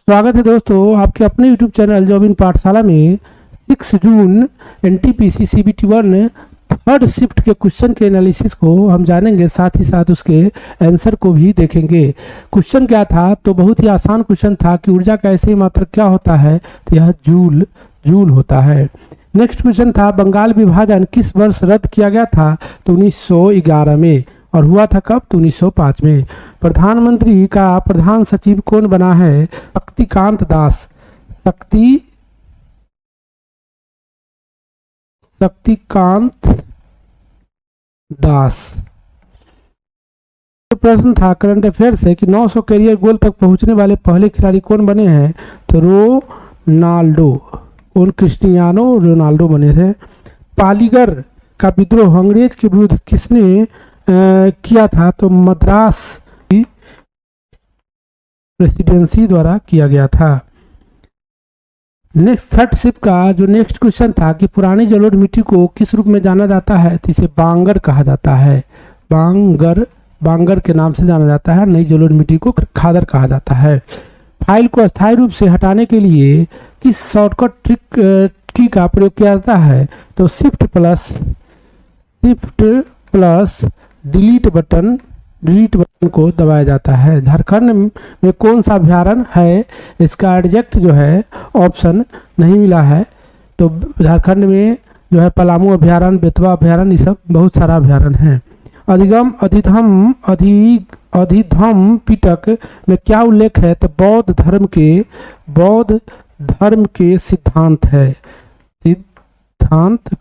स्वागत है दोस्तों आपके अपने YouTube चैनल जॉब इन पाठशाला में 6 जून NTPC CBT 1 थर्ड शिफ्ट के क्वेश्चन के एनालिसिस को हम जानेंगे, साथ ही साथ उसके आंसर को भी देखेंगे। क्वेश्चन क्या था, तो बहुत ही आसान क्वेश्चन था कि ऊर्जा का ऐसे ही मात्रक क्या होता है, तो यह जूल होता है। नेक्स्ट क्वेश्चन था बंगाल विभाजन किस वर्ष रद्द किया गया था, तो 1911 में, और हुआ था कब, तो 1905 में। प्रधानमंत्री का प्रधान सचिव कौन बना है, शक्तिकांत दास। शक्तिकांत दास। तो प्रश्न था करंट अफेयर से कि 900 कैरियर गोल तक पहुंचने वाले पहले खिलाड़ी कौन बने हैं, तो रोनाल्डो और क्रिस्टियानो रोनाल्डो बने थे। पालीगर का विद्रोह अंग्रेज के विरुद्ध किसने किया था, तो मद्रास की प्रेसिडेंसी द्वारा किया गया था। नेक्स्ट थर्ड शिफ्ट का जो नेक्स्ट क्वेश्चन था कि पुरानी जलोढ़ मिट्टी को किस रूप में जाना जाता है, तो इसे बांगर कहा जाता है। बांगर के नाम से जाना जाता है। नई जलोढ़ मिट्टी को खादर कहा जाता है। फाइल को अस्थायी रूप से हटाने के लिए किस शॉर्टकट ट्रिक की का प्रयोग किया जाता है, तो शिफ्ट प्लस डिलीट बटन को दबाया जाता है। झारखंड में कौन सा अभ्यारण्य है, इसका एडजेक्ट जो है ऑप्शन नहीं मिला है, तो झारखंड में जो है पलामू अभ्यारण्य, बेतवा अभ्यारण्य, ये सब बहुत सारा अभ्यारण्य है। अधिधम पिटक में क्या उल्लेख है, तो बौद्ध धर्म के सिद्धांत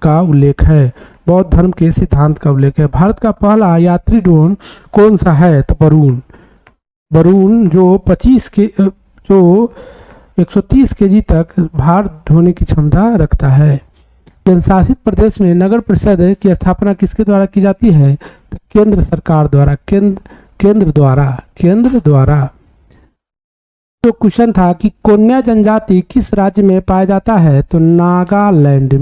का उल्लेख है। बौद्ध धर्म के सिद्धांत का उल्लेख है। भारत का पहला यात्री ड्रोन कौन सा है, तो बरून जो 130 केजी तक भार ढोने की क्षमता रखता है। केंद्रशासित प्रदेश में नगर परिषद की स्थापना किसके द्वारा की जाती है, तो केंद्र सरकार द्वारा, केंद्र द्वारा। तो क्वेश्चन था कि कोन्या जनजाति किस राज्य में पाया जाता है, तो नागालैंड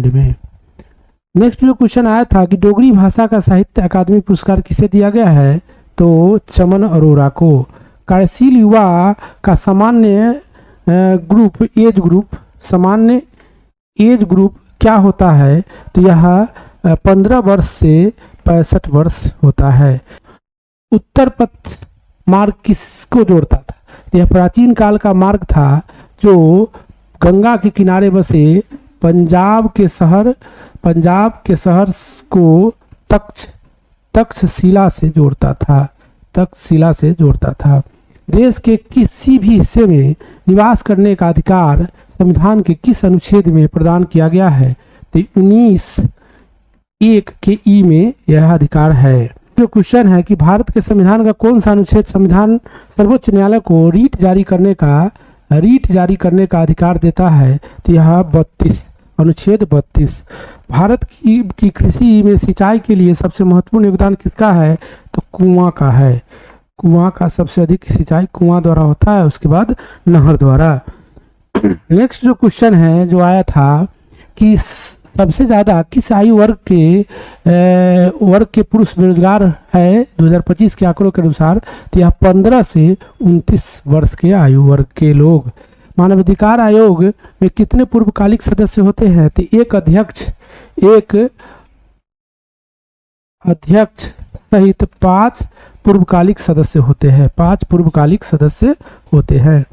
में। नेक्स्ट जो क्वेश्चन आया था कि डोगरी भाषा का साहित्य अकादमी पुरस्कार किसे दिया गया है, तो चमन अरोड़ा को। कार्यशील युवा का सामान्य एज ग्रुप क्या होता है, तो यह 15 वर्ष से 65 वर्ष होता है। उत्तर पथ मार्ग किसको जोड़ता था, यह प्राचीन काल का मार्ग था जो गंगा के किनारे बसे पंजाब के शहर को तक्षशिला से जोड़ता था। देश के किसी भी हिस्से में निवास करने का अधिकार संविधान के किस अनुच्छेद में प्रदान किया गया है, तो 19(1) के ई में यह अधिकार है। जो क्वेश्चन है कि भारत के संविधान का कौन सा अनुच्छेद संविधान सर्वोच्च न्यायालय को रीट जारी करने का अधिकार देता है, तो यह अनुच्छेद 32। भारत की कृषि में सिंचाई के लिए सबसे महत्वपूर्ण योगदान किसका है, तो कुआं का है। कुआं का सबसे अधिक सिंचाई कुआं द्वारा होता है, उसके बाद नहर द्वारा। नेक्स्ट जो क्वेश्चन है जो आया था कि सबसे ज़्यादा किस आयु वर्ग के पुरुष बेरोजगार है 2025 के आंकड़ों के अनुसार, तो यह 15 से 29 वर्ष के आयु वर्ग के लोग। मानवाधिकार आयोग में कितने पूर्वकालिक सदस्य होते हैं, तो एक अध्यक्ष सहित 5 पूर्वकालिक सदस्य होते हैं।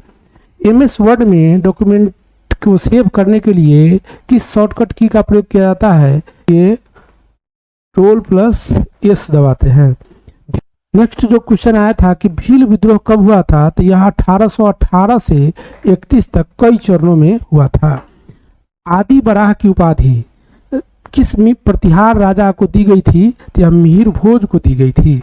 MS वर्ड में डॉक्यूमेंट को सेव करने के लिए किस शॉर्टकट की का प्रयोग किया जाता है, ये Ctrl+S दबाते हैं। नेक्स्ट जो क्वेश्चन आया था कि भील विद्रोह कब हुआ था, तो यह 1818 से 31 तक कई चरणों में हुआ था। आदि बराह की उपाधि किस प्रतिहार राजा को दी गई थी, तो यह मिहिर भोज को दी गई थी।